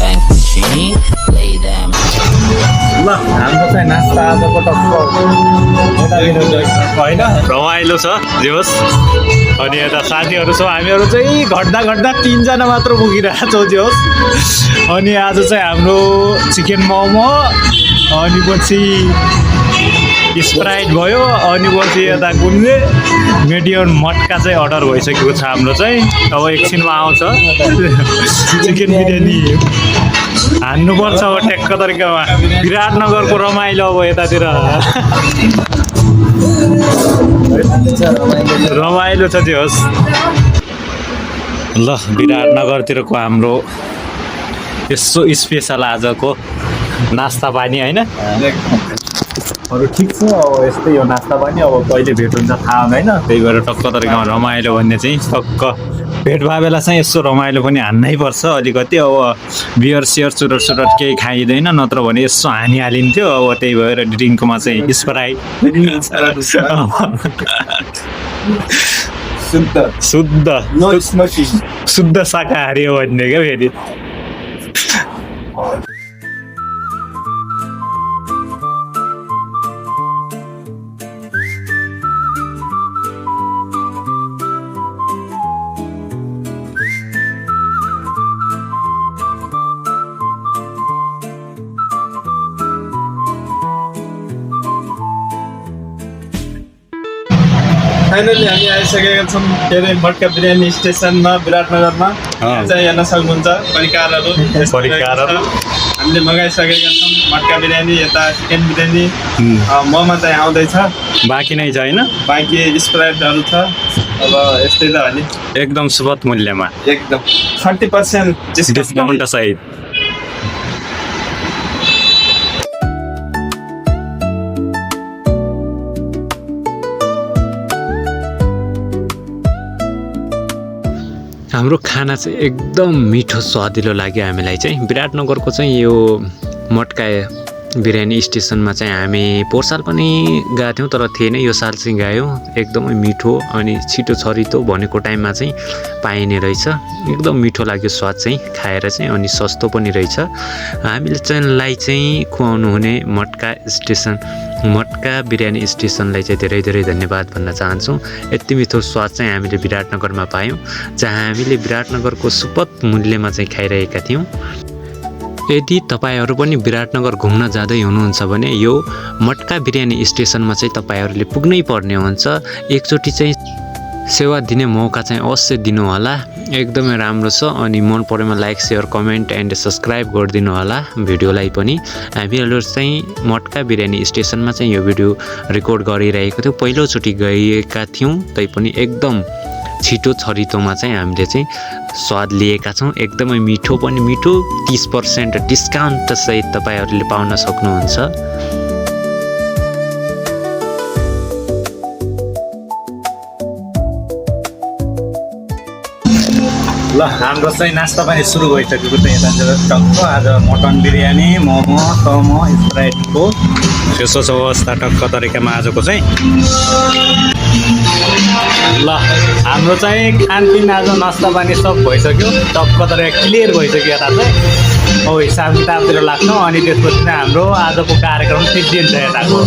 bank machine. Lay them. ल हाम्रो चाहिँ नास्ता आजको टक्क होइन रमाइलो छ जे होस्। अनि यता साथीहरू छौँ हामीहरू चाहिँ घट्दा 3जना मात्र पुगिरहेको छौँ जे होस्। अनि आज चाहिँ हाम्रो चिकन मोमो अनि पछि स्प्राइट भयो अनि पछि यता गुन्जे मेडियम मटका चाहिँ अर्डर भइसकेको छ हाम्रो चाहिँ। अब एकछिनमा आउँछ चिकन बिरयानी हान्नुपर्छ अब ट्याक्क तरिकामा। विराटनगरको रमाइलो अब यतातिर रमाइलो छ जे होस्। ल विराटनगरतिरको हाम्रो यसो स्पेसल आजको नास्ता पानी होइन अरू ठिक छ। अब यस्तै हो नास्ता पानी। अब कहिले भेट हुन्छ थाहा हुँदैन, त्यही भएर टक्क तरिकामा रमाइलो भन्ने चाहिँ टक्क भेट भए बेला चाहिँ यसो रमाइलो पनि हान्नै पर्छ अलिकति। अब बियर सियर चुरट केही खाइँदैन, नत्र भने यसो हानिहालिन्थ्यो। अब त्यही भएर ड्रिङ्कमा चाहिँ स्प्राइट शुद्ध शाकाहारी हो भन्ने क्या फेरि। फाइनली हामी आइसकेका छौँ के अरे मटका बिरयानी स्टेसनमा विराटनगरमा। चाहिँ हेर्न सक्नुहुन्छ परिकारहरू हामीले मगाइसकेका छौँ। मटका बिरयानी, यता चिकन बिरयानी, मोमो चाहिँ आउँदैछ, बाँकी नै छ होइन, बाँकी स्प्राइटहरू छ। अब यस्तै त हो नि, एकदम सुपथ मूल्यमा एकदम 30% डिस्काउन्ट सहित। हाम्रो खाना चाहिँ एकदम मिठो स्वादिलो लाग्यो हामीलाई चाहिँ। विराटनगरको चाहिँ यो मटका बिरयानी स्टेसनमा चाहिँ हामी पोहोर साल पनि गएको थियौँ, तर थिएन। यो साल चाहिँ गयौँ। एकदमै मिठो अनि छिटो छरितो भनेको टाइममा चाहिँ पाइने रहेछ। एकदम मिठो लाग्यो स्वाद चाहिँ खाएर चाहिँ, अनि सस्तो पनि रहेछ। हामीले चाहिँ खुवाउनु हुने मटका बिरयानी स्टेसनलाई चाहिँ धेरै धेरै धन्यवाद भन्न चाहन्छौँ। यति मिठो स्वाद चाहिँ हामीले विराटनगरमा पायौँ, जहाँ हामीले विराटनगरको सुपथ मूल्यमा चाहिँ खाइरहेका थियौँ। यदि तपाईँहरू पनि विराटनगर घुम्न जाँदै हुनुहुन्छ भने यो मटका बिरयानी स्टेसनमा चाहिँ तपाईँहरूले पुग्नै पर्ने हुन्छ। एकचोटि चाहिँ सेवा दिने मौका चाहिँ अवश्य दिनु होला। एकदमै राम्रो छ। अनि मन परेमा like share comment and subscribe गरिदिनु होला भिडियोलाई पनि। हामीहरू चाहिँ मटका बिरयानी स्टेसनमा चाहिँ यो भिडियो रेकर्ड गरिरहेको थियो। पहिलोचोटि गएका थियौँ, तैपनि एकदम छिटो छरितोमा चाहिँ हामीले चाहिँ स्वाद लिएका छौँ। एकदमै मिठो पनि मिठो, 30% डिस्काउन्ट सहित तपाईँहरूले पाउन सक्नुहुन्छ। ल हाम्रो चाहिँ नास्ता पनि सुरु भइसकेको छ। यतातिर टक्क आज मटन बिरयानी, मोमो, टमो, स्प्राइटको यसो छ अवस्था टक्क तरिकामा आजको चाहिँ। ल हाम्रो चाहिँ खानपिन आज नास्ता पानी सब भइसक्यो, टक्क तरिका क्लियर भइसक्यो। यता चाहिँ अब हिसाब किताबतिर लाग्छौँ, अनि त्यसपछि चाहिँ हाम्रो आजको कार्यक्रम सिद्धिन्छ यताको।